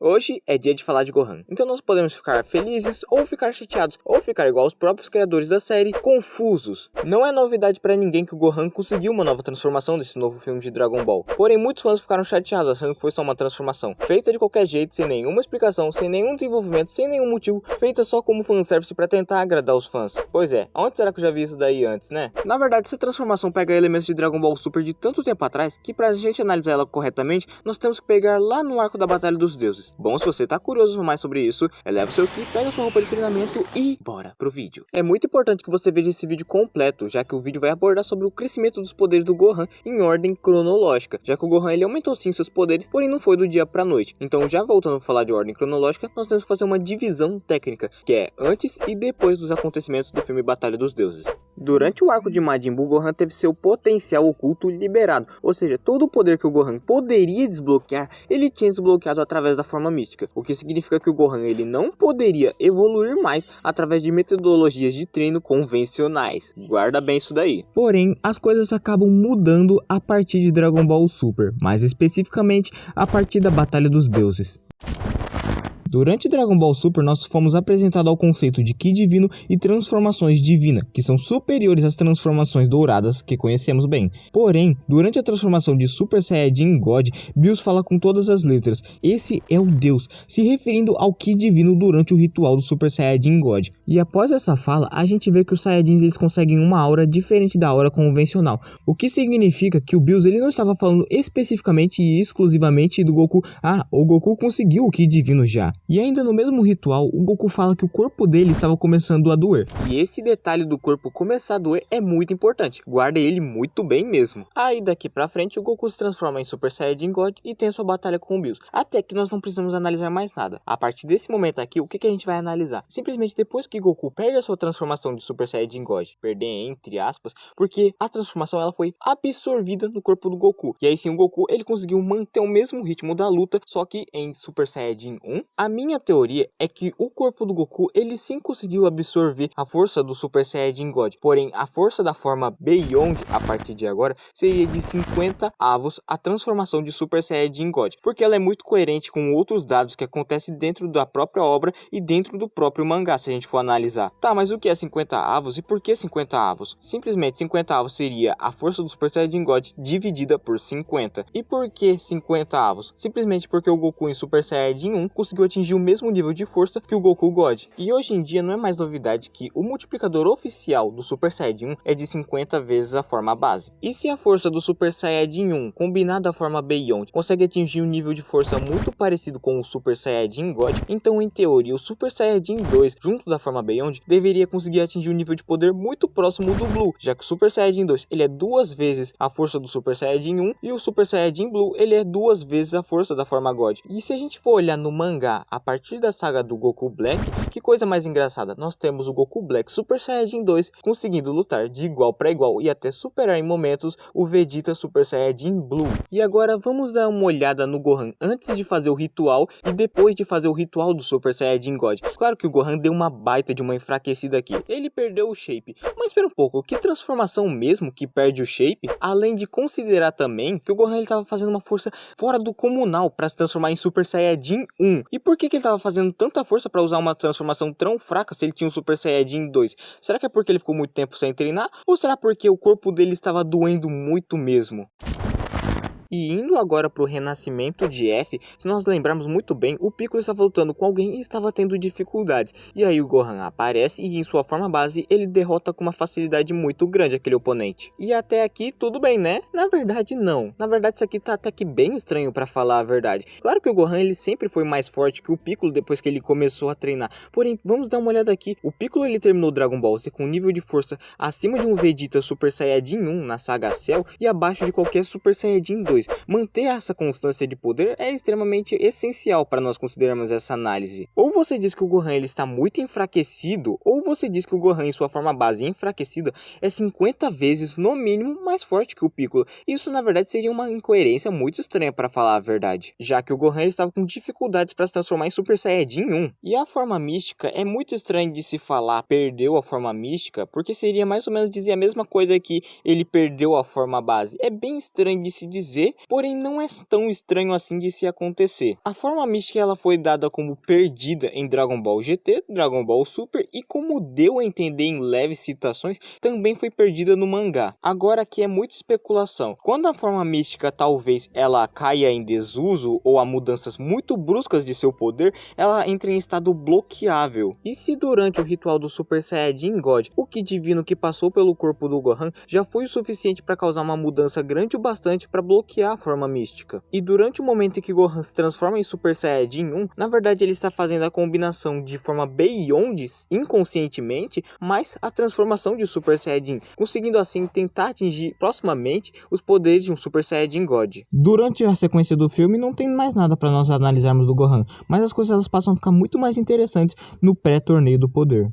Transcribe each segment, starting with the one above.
Hoje é dia de falar de Gohan, então nós podemos ficar felizes ou ficar chateados, ou ficar igual os próprios criadores da série, confusos. Não é novidade pra ninguém que o Gohan conseguiu uma nova transformação desse novo filme de Dragon Ball. Porém, muitos fãs ficaram chateados achando que foi só uma transformação, feita de qualquer jeito, sem nenhuma explicação, sem nenhum desenvolvimento, sem nenhum motivo, feita só como fanservice pra tentar agradar os fãs. Pois é, onde será que eu já vi isso daí antes, né? Na verdade, essa transformação pega elementos de Dragon Ball Super de tanto tempo atrás, que pra gente analisar ela corretamente, nós temos que pegar lá no arco da Batalha dos Deuses. Bom, se você tá curioso mais sobre isso, eleva seu ki, pega sua roupa de treinamento e bora pro vídeo. É muito importante que você veja esse vídeo completo, já que o vídeo vai abordar sobre o crescimento dos poderes do Gohan em ordem cronológica, já que o Gohan ele aumentou sim seus poderes, porém não foi do dia pra noite. Então, já voltando a falar de ordem cronológica, nós temos que fazer uma divisão técnica, que é antes e depois dos acontecimentos do filme Batalha dos Deuses. Durante o arco de Majin Buu, Gohan teve seu potencial oculto liberado, ou seja, todo o poder que o Gohan poderia desbloquear, ele tinha desbloqueado através da forma mística, o que significa que o Gohan ele não poderia evoluir mais através de metodologias de treino convencionais. Guarda bem isso daí. Porém, as coisas acabam mudando a partir de Dragon Ball Super, mais especificamente a partir da Batalha dos Deuses. Durante Dragon Ball Super, nós fomos apresentados ao conceito de Ki Divino e transformações Divina, que são superiores às transformações douradas que conhecemos bem. Porém, durante a transformação de Super Saiyajin God, Bills fala com todas as letras, esse é o Deus, se referindo ao Ki Divino durante o ritual do Super Saiyajin God. E após essa fala, a gente vê que os Saiyajins eles conseguem uma aura diferente da aura convencional, o que significa que o Bills ele não estava falando especificamente e exclusivamente do Goku. O Goku conseguiu o Ki Divino já. E ainda no mesmo ritual, o Goku fala que o corpo dele estava começando a doer. E esse detalhe do corpo começar a doer é muito importante, guarda ele muito bem mesmo. Aí daqui pra frente o Goku se transforma em Super Saiyajin God e tem sua batalha com o Bills. Até que nós não precisamos analisar mais nada. A partir desse momento aqui, o que a gente vai analisar? Simplesmente depois que Goku perde a sua transformação de Super Saiyajin God, perder entre aspas, porque a transformação ela foi absorvida no corpo do Goku. E aí sim o Goku ele conseguiu manter o mesmo ritmo da luta, só que em Super Saiyajin 1. A minha teoria é que o corpo do Goku ele sim conseguiu absorver a força do Super Saiyajin God, porém a força da forma Beyond a partir de agora seria de 50 avos a transformação de Super Saiyajin God, porque ela é muito coerente com outros dados que acontecem dentro da própria obra e dentro do próprio mangá, se a gente for analisar. Tá, mas o que é 50 avos e por que 50 avos? Simplesmente 50 avos seria a força do Super Saiyajin God dividida por 50. E por que 50 avos? Simplesmente porque o Goku em Super Saiyajin 1 conseguiu atingir o mesmo nível de força que o Goku God. E hoje em dia não é mais novidade que o multiplicador oficial do Super Saiyajin 1 é de 50 vezes a forma base. E se a força do Super Saiyajin 1 combinada à forma Beyond consegue atingir um nível de força muito parecido com o Super Saiyajin God, então em teoria o Super Saiyajin 2 junto da forma Beyond deveria conseguir atingir um nível de poder muito próximo do Blue, já que o Super Saiyajin 2 ele é 2 vezes a força do Super Saiyajin 1 e o Super Saiyajin Blue ele é 2 vezes a força da forma God. E se a gente for olhar no mangá a partir da saga do Goku Black, que coisa mais engraçada, nós temos o Goku Black Super Saiyajin 2 conseguindo lutar de igual para igual e até superar em momentos o Vegeta Super Saiyajin Blue. E agora vamos dar uma olhada no Gohan antes de fazer o ritual e depois de fazer o ritual do Super Saiyajin God. Claro que o Gohan deu uma baita de uma enfraquecida aqui, ele perdeu o shape, mas espera um pouco, que transformação mesmo que perde o shape? Além de considerar também que o Gohan ele estava fazendo uma força fora do comunal para se transformar em Super Saiyajin 1. E por que ele estava fazendo tanta força para usar uma transformação tão fraca se ele tinha um Super Saiyajin 2? Será que é porque ele ficou muito tempo sem treinar? Ou será porque o corpo dele estava doendo muito mesmo? E indo agora para o renascimento de F, se nós lembrarmos muito bem, o Piccolo estava lutando com alguém e estava tendo dificuldades. E aí o Gohan aparece e em sua forma base ele derrota com uma facilidade muito grande aquele oponente. E até aqui tudo bem, né? Na verdade não. Na verdade isso aqui tá até que bem estranho para falar a verdade. Claro que o Gohan ele sempre foi mais forte que o Piccolo depois que ele começou a treinar. Porém, vamos dar uma olhada aqui. O Piccolo ele terminou Dragon Ball Z com um nível de força acima de um Vegeta Super Saiyajin 1 na saga Cell e abaixo de qualquer Super Saiyajin 2. Manter essa constância de poder é extremamente essencial para nós considerarmos essa análise. Ou você diz que o Gohan ele está muito enfraquecido, ou você diz que o Gohan em sua forma base enfraquecida é 50 vezes no mínimo mais forte que o Piccolo. Isso na verdade seria uma incoerência muito estranha para falar a verdade, já que o Gohan ele estava com dificuldades para se transformar em Super Saiyajin 1. E a forma mística é muito estranho de se falar perdeu a forma mística, porque seria mais ou menos dizer a mesma coisa que ele perdeu a forma base. É bem estranho de se dizer acontecer, porém não é tão estranho assim de se acontecer. A forma mística ela foi dada como perdida em Dragon Ball GT, Dragon Ball Super e, como deu a entender em leves citações, também foi perdida no mangá. Agora aqui é muita especulação. Quando a forma mística talvez ela caia em desuso ou há mudanças muito bruscas de seu poder, ela entra em estado bloqueável. E se durante o ritual do Super Saiyajin God, o Ki divino que passou pelo corpo do Gohan já foi o suficiente para causar uma mudança grande o bastante para bloquear a forma mística. E durante o momento em que Gohan se transforma em Super Saiyajin 1, na verdade ele está fazendo a combinação de forma Beyond inconscientemente, mais a transformação de Super Saiyajin, conseguindo assim tentar atingir proximamente os poderes de um Super Saiyajin God. Durante a sequência do filme não tem mais nada para nós analisarmos do Gohan, mas as coisas elas passam a ficar muito mais interessantes no pré-torneio do poder.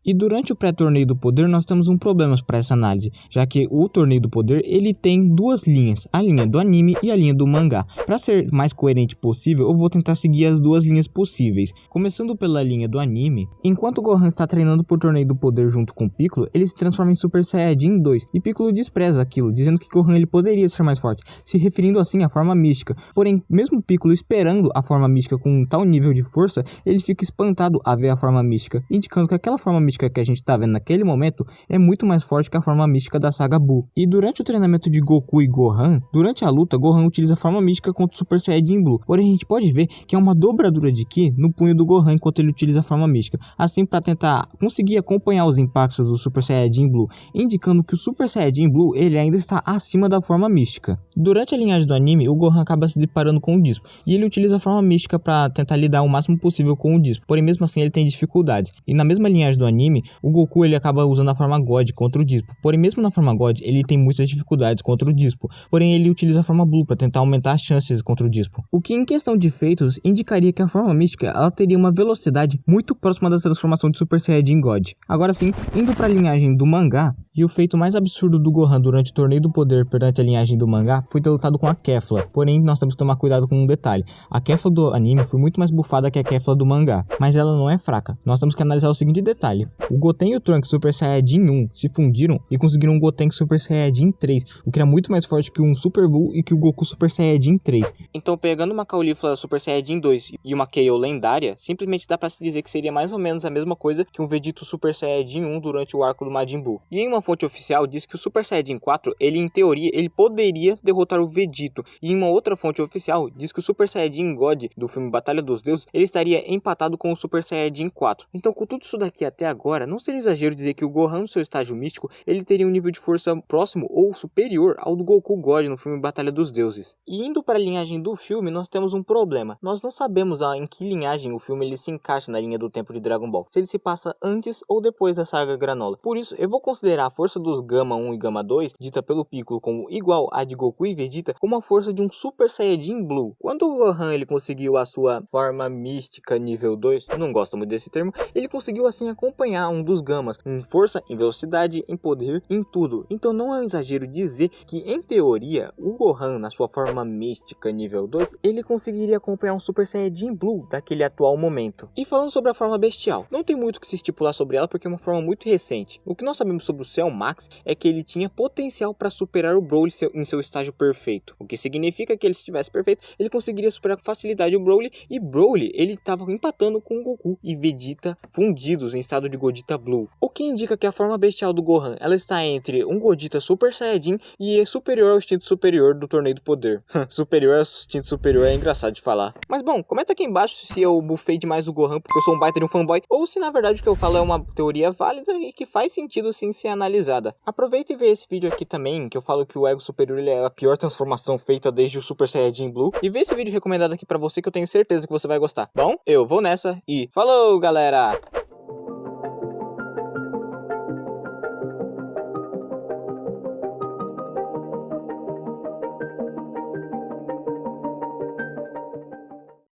E durante o pré-torneio do poder nós temos um problema para essa análise, já que o torneio do poder ele tem duas linhas, a linha do anime e a linha do mangá. Para ser mais coerente possível, eu vou tentar seguir as duas linhas possíveis. Começando pela linha do anime, enquanto Gohan está treinando para o torneio do poder junto com Piccolo, ele se transforma em Super Saiyajin 2 e Piccolo despreza aquilo, dizendo que Gohan ele poderia ser mais forte, se referindo assim à forma mística. Porém, mesmo Piccolo esperando a forma mística com um tal nível de força, ele fica espantado a ver a forma mística, indicando que aquela forma mística que a gente tá vendo naquele momento é muito mais forte que a forma mística da saga Buu. E durante o treinamento de Goku e Gohan, durante a luta, Gohan utiliza a forma mística contra o Super Saiyajin Blue. Porém, a gente pode ver que é uma dobradura de Ki no punho do Gohan enquanto ele utiliza a forma mística, assim para tentar conseguir acompanhar os impactos do Super Saiyajin Blue, indicando que o Super Saiyajin Blue ele ainda está acima da forma mística. Durante a linhagem do anime, o Gohan acaba se deparando com o Dispo, e ele utiliza a forma mística para tentar lidar o máximo possível com o Dispo, porém mesmo assim ele tem dificuldades. E na mesma linhagem do anime, o Goku ele acaba usando a forma God contra o Dispo, porém mesmo na forma God ele tem muitas dificuldades contra o Dispo, porém ele utiliza a forma Blue para tentar aumentar as chances contra o Dispo. O que em questão de feitos indicaria que a forma mística ela teria uma velocidade muito próxima da transformação de Super Saiyajin God. Agora sim, indo para a linhagem do mangá, e o feito mais absurdo do Gohan durante o torneio do poder perante a linhagem do mangá foi ter lutado com a Kefla, porém nós temos que tomar cuidado com um detalhe. A Kefla do anime foi muito mais bufada que a Kefla do mangá, mas ela não é fraca. Nós temos que analisar o seguinte detalhe: o Goten e o Trunks Super Saiyajin 1 se fundiram e conseguiram um Goten Super Saiyajin 3, o que era muito mais forte que um Super Buu e que o Goku Super Saiyajin 3. Então, pegando uma Caulifla Super Saiyajin 2 e uma KO lendária, simplesmente dá pra se dizer que seria mais ou menos a mesma coisa que um Vegito Super Saiyajin 1 durante o arco do Majin Buu. E em uma fonte oficial diz que o Super Saiyajin 4, ele em teoria, ele poderia derrotar o Vegito. E em uma outra fonte oficial diz que o Super Saiyajin God do filme Batalha dos Deuses, ele estaria empatado com o Super Saiyajin 4. Então, com tudo isso daqui até agora, não seria exagero dizer que o Gohan no seu estágio místico, ele teria um nível de força próximo ou superior ao do Goku God no filme Batalha dos Deuses. E indo para a linhagem do filme, nós temos um problema. Nós não sabemos em que linhagem o filme ele se encaixa na linha do tempo de Dragon Ball. Se ele se passa antes ou depois da saga Granola. Por isso, eu vou considerar a força dos Gama 1 e Gama 2, dita pelo Piccolo como igual a de Goku e Vegeta, como a força de um Super Saiyajin Blue. Quando o Gohan ele conseguiu a sua forma mística nível 2, eu não gosto muito desse termo, ele conseguiu assim acompanhar um dos Gamas em força, em velocidade, em poder, em tudo. Então não é um exagero dizer que, em teoria, o Gohan na sua forma mística nível 2, ele conseguiria acompanhar um Super Saiyajin Blue daquele atual momento. E falando sobre a forma bestial, não tem muito o que se estipular sobre ela porque é uma forma muito recente. O que nós sabemos sobre o Cell Max é que ele tinha potencial para superar o Broly em seu estágio perfeito. O que significa que ele, se estivesse perfeito, ele conseguiria superar com facilidade o Broly, e Broly ele estava empatando com o Goku e Vegeta fundidos em estado de Gogeta Blue. O que indica que a forma bestial do Gohan ela está entre um Gogeta Super Saiyajin e é superior ao instinto superior do Torneio do Poder. Superior ao instinto superior é engraçado de falar. Mas bom, comenta aqui embaixo se eu bufei demais o Gohan porque eu sou um baita de um fanboy, ou se na verdade o que eu falo é uma teoria válida e que faz sentido sim ser analisada. Aproveita e vê esse vídeo aqui também, que eu falo que o Ego Superior ele é a pior transformação feita desde o Super Saiyajin Blue, e vê esse vídeo recomendado aqui pra você que eu tenho certeza que você vai gostar. Bom, eu vou nessa e falou, galera!